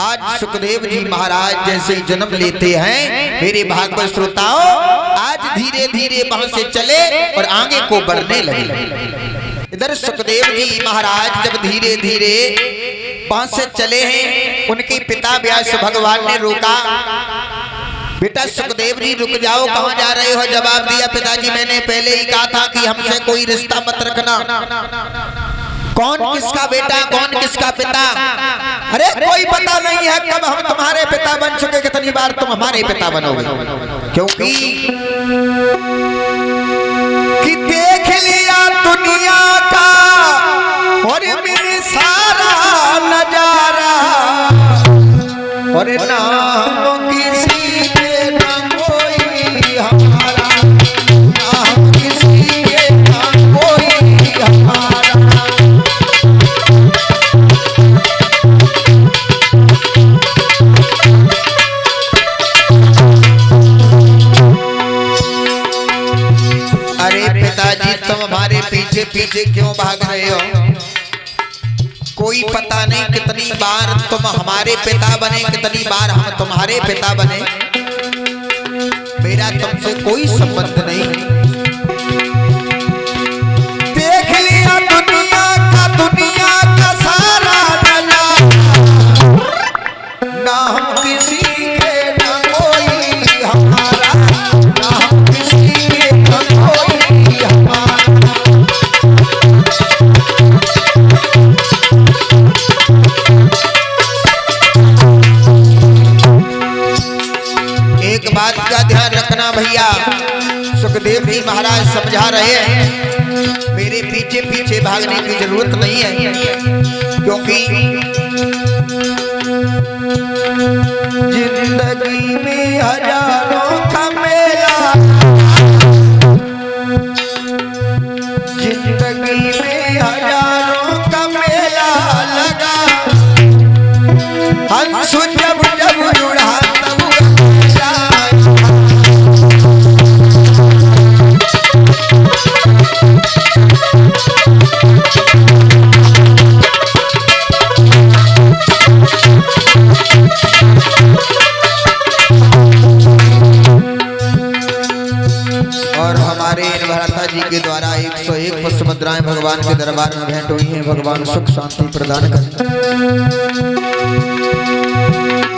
आज सुखदेव जी महाराज जैसे जन्म लेते हैं मेरे भागवत श्रोताओं, आज धीरे धीरे वहां से चले और आगे को बढ़ने लगे। इधर सुखदेव जी महाराज जब धीरे धीरे वहां से चले हैं, उनके पिता व्यास भगवान ने रोका, बेटा सुखदेव जी रुक जाओ, कहां जा रहे हो? जवाब दिया, पिताजी मैंने पहले ही कहा था कि हमसे कोई रिश्ता मत रखना। कौन किसका बेटा, कौन किसका पिता? अरे कोई पता नहीं है कब हम तुम्हारे पिता बन चुके, कितनी बार तुम हमारे पिता बनोगे, क्योंकि कि देख लिया दुनिया का और मेरे सारा नजारा, और नाम किसी के ना कोई हमारा, नाम किसी के ना कोई हमारा। अरे पिताजी तुम हमारे पीछे पीछे क्यों भाग रहे हो? कोई पता नहीं कितनी बार तुम हमारे पिता बने, कितनी बार हम तुम्हारे पिता बने, मेरा तुमसे कोई संबंध नहीं। देख लिया दुनिया का सारा नजारा, ना हम किसी के ना कोई हमारा, ना हम किसी के ना कोई हमारा। एक बात का ध्यान रखना भैया, सुखदेव जी महाराज समझा रहे हैं मेरे पीछे पीछे भागने की जरूरत नहीं है, क्योंकि जिंदगी में हजारों का मेला, जिंदगी में हजारों का मेला लगा, हंस जब जब उड़ा तब और हमारे भरता जी के द्वारा 101 पुष्प मुद्राएं भगवान के दरबार में भेंट हुई हैं। भगवान सुख शांति प्रदान करें।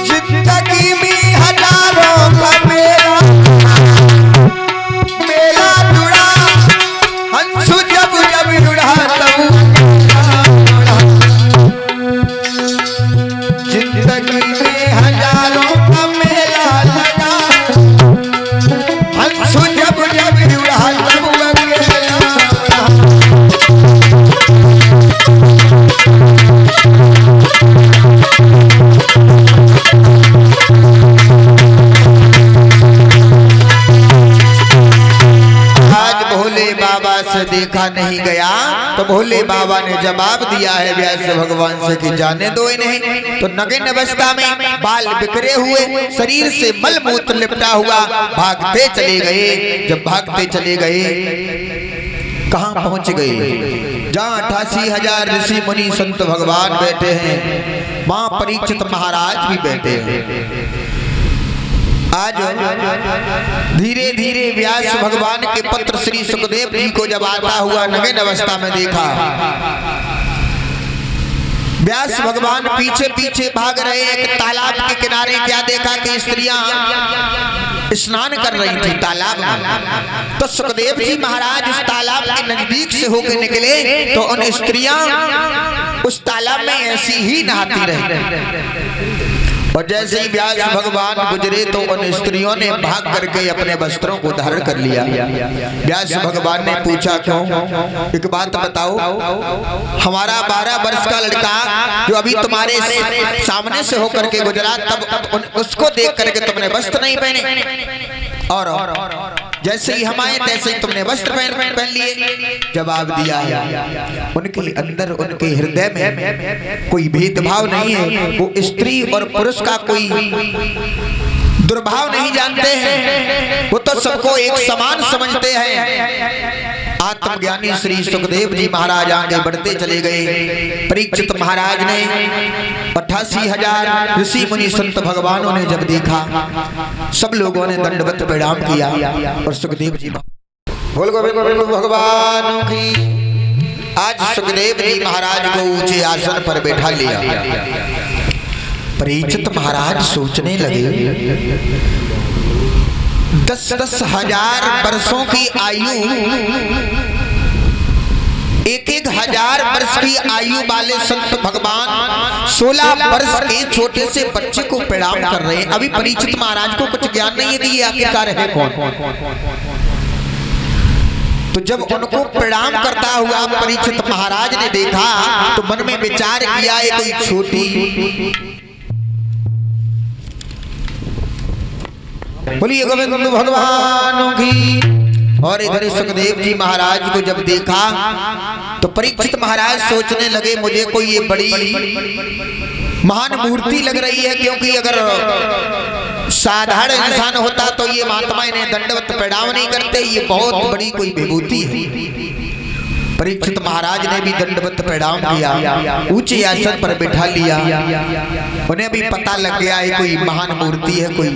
जिंदगी में हजारों का मेला, मेला जुड़ा, हंसू जब जब जुड़ा तब जिंदगी में हजारों का मेला लगा, हंसू जब जब जुड़ा तब से देखा नहीं गया, तो भोले बाबा ने जवाब दिया है व्यास भगवान से कि जाने दो इन्हें। तो नग्न अवस्था में बाल बिखरे हुए, शरीर से मल मूत्र लिपटा हुआ भागते चले गए। जब भागते चले गए कहां पहुंच गए? जहां 88,000 ऋषि मुनि संत भगवान बैठे हैं, मां परीक्षित महाराज भी बैठे हैं। आज धीरे धीरे व्यास भगवान के पुत्र श्री सुखदेव जी को जब आता हुआ नग्न अवस्था में देखा, व्यास भगवान पीछे पीछे भाग रहे। एक तालाब के किनारे क्या देखा कि स्त्रियां स्नान कर रही थी तालाब में। तो सुखदेव जी महाराज उस तालाब के नजदीक से होकर निकले तो उन स्त्रियां उस तालाब में ऐसी ही नहाती रही। और जैसे ही व्यास भगवान गुजरे तो उन स्त्रियों ने भाग करके अपने वस्त्रों को धारण कर लिया। व्यास भगवान ने पूछा क्यों? एक बात बताओ, हमारा 12 वर्ष का लड़का जो अभी तुम्हारे सामने से होकर के गुजरा, तब उसको देख करके तुमने वस्त्र नहीं पहने, और जैसे ही हम आए तैसे ही तुमने वस्त्र पहन लिए। जवाब दिया है उनके अंदर, उनके हृदय में कोई भेदभाव नहीं है। वो स्त्री और पुरुष का कोई दुर्भाव नहीं जानते हैं, वो तो सबको एक समान समझते हैं। आत्मज्ञानी श्री सुखदेव जी महाराज आगे बढ़ते चले गए। परीक्षित महाराज ने 88,000 ऋषि मुनि संत भगवानों ने जब देखा, सब लोगों ने दंडवत प्रणाम किया और सुखदेव जी बोल गोविंद भगवान की। आज सुखदेव जी महाराज को ऊंचे आसन पर बैठा लिया। परीक्षित महाराज सोचने लगे, 10-10 हजार वर्षों की आयु, 1-1 हजार वर्ष की आयु वाले संत भगवान 16 वर्ष के छोटे से बच्चे को प्रणाम कर रहे हैं। अभी परीक्षित महाराज को कुछ ज्ञान नहीं है कि ये आखिरकार है कौन। तो जब उनको प्रणाम करता हुआ परीक्षित महाराज ने देखा तो मन में विचार किया, ये कोई छोटी, बोलिए गोविंद भगवान की। और इधर सुखदेव जी महाराज को जब देखा तो परीक्षित महाराज सोचने लगे, मुझे कोई ये बड़ी महान मूर्ति लग रही है, क्योंकि अगर साधारण इंसान होता तो ये महात्मा इन्हें दंडवत प्रणाम नहीं करते, ये बहुत बड़ी कोई विभूति है। परीक्षित महाराज ने भी दंडवत प्रणाम किया, ऊंचे आसन पर बैठा लिया। उन्हें भी पता लग गया है कोई महान मूर्ति है, कोई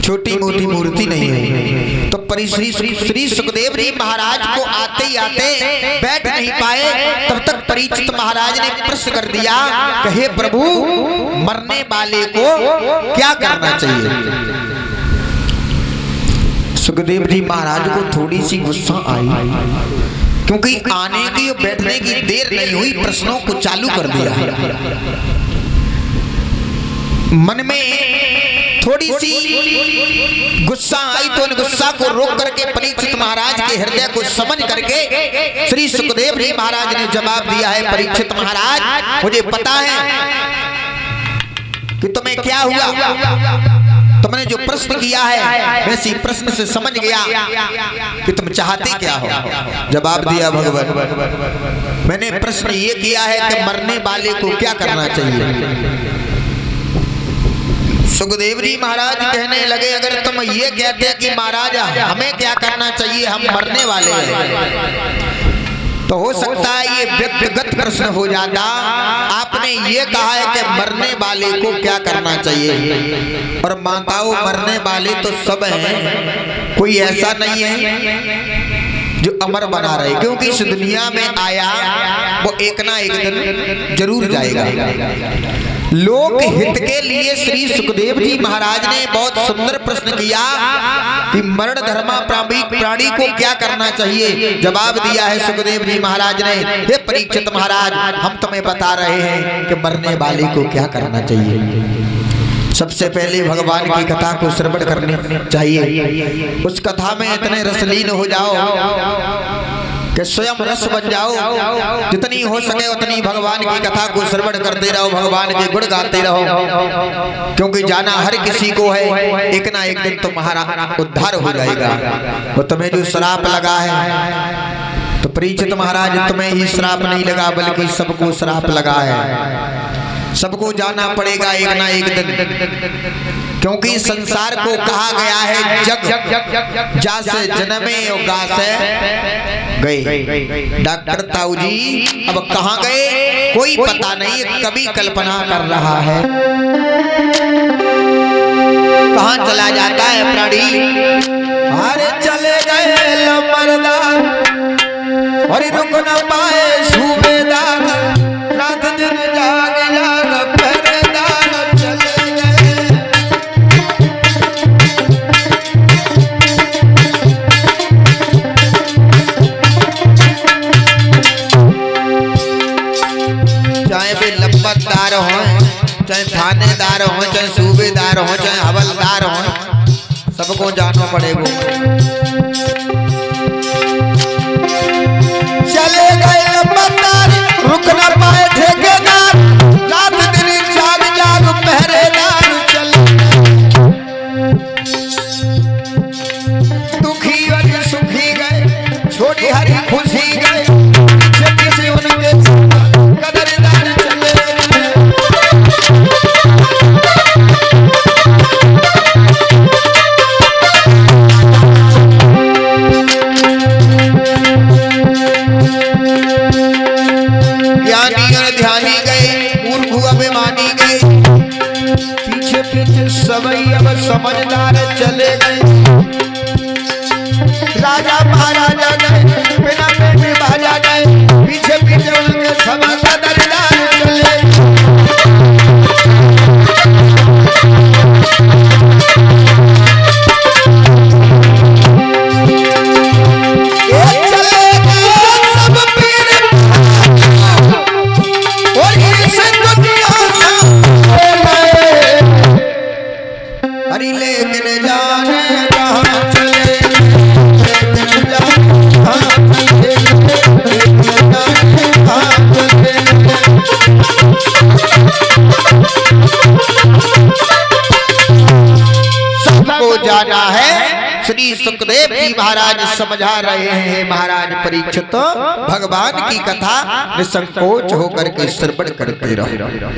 छोटी मोटी मूर्ति नहीं है। तो श्री सुखदेव जी महाराज को आते ही आते बैठ नहीं पाए, तब तक परीक्षित महाराज ने प्रश्न कर दिया, कहे प्रभु मरने वाले को क्या करना चाहिए। सुखदेव जी महाराज को थोड़ी सी गुस्सा आई, क्योंकि आने की और बैठने की देर नहीं हुई, प्रश्नों को चालू कर दिया। मन में थोड़ी सी गुस्सा आई तो उन गुस्सा को रोक करके परीक्षित महाराज के हृदय को समझ करके श्री सुखदेव जी महाराज ने जवाब दिया है, परीक्षित महाराज मुझे पता है कि तुम्हें क्या हुआ, तुमने जो प्रश्न किया है मैं इसी प्रश्न से समझ गया कि तुम चाहते क्या हो। जवाब दिया, भगवान मैंने प्रश्न ये किया है कि मरने वाले को क्या करना चाहिए। सुखदेव जी महाराज कहने लगे, अगर तुम ये कहते कि महाराज हमें क्या करना चाहिए, हम मरने वाले हैं, तो हो सकता है ये व्यक्तिगत प्रश्न हो जाता। आपने ये कहा है कि मरने वाले को क्या करना चाहिए, और माताओं मरने वाले तो सब हैं, कोई ऐसा नहीं है जो अमर बना रहे, क्योंकि इस दुनिया में आया वो एक ना एक दिन जरूर जाएगा। लोक हित के लिए श्री सुखदेव जी महाराज ने बहुत सुंदर प्रश्न किया कि मरण धर्मा प्राणी को क्या करना चाहिए। जवाब दिया है सुखदेव जी महाराज ने, हे परीक्षित महाराज हम तुम्हें बता रहे हैं कि मरने वाले को क्या करना चाहिए। सबसे पहले भगवान की कथा को श्रवण करनी चाहिए। उस कथा में इतने रसलीन हो जाओ कि स्वयं रस बन जाओ। जितनी हो सके उतनी भगवान की कथा को श्रवण करते रहो, भगवान के गुण गाते रहो, क्योंकि जाना हर किसी को है, एक ना एक दिन तुम्हारा उद्धार हो जाएगा। वो तुम्हें जो श्राप लगा है, तो परीक्षित महाराज तुम्हें ही श्राप नहीं लगा, बल्कि सबको श्राप लगा है। सबको जाना पड़ेगा एक ना एक दिन, क्योंकि संसार को कहा गया है जग जासे जन्मे और गासे गए। डॉक्टर ताऊ जी अब कहाँ गए कोई पता नहीं, कभी कल्पना कर रहा है कहाँ चला जाता है प्राणी। अरे चले गए मर्दा और रुक न पाए सूबेदार, रात दिन जाग जाग पहरेदार चले गए। चाहे वे लंबरदार हो, चाहे थानेदार हो, चाहे सूबेदार हो, चाहे हवलदार हो, सबको जाना पड़ेगा। चले गए लंबरदार, रुक न पाए ठेकेदार, रात दिन जाग जाग पहरेदार चले गए। दुखी और सुखी गए, छोड़ी हरी खुशी गए, से उनके कदरदार चले गए। सबई अब समझदार चले गए। राजा महाराजा गए, बिना बेटे भाजा गए, पीछे पीछे उनके सभा का दरबार चले। हरी लेकिन जाने कहाँ चले, लेकिन जाने कहाँ चले, लेकिन जाने कहाँ चले। सबको जाना है। श्री सुखदेव जी महाराज समझा रहे हैं महाराज परीक्षित, भगवान की कथा निसंकोच होकर के श्रवण करते रहो।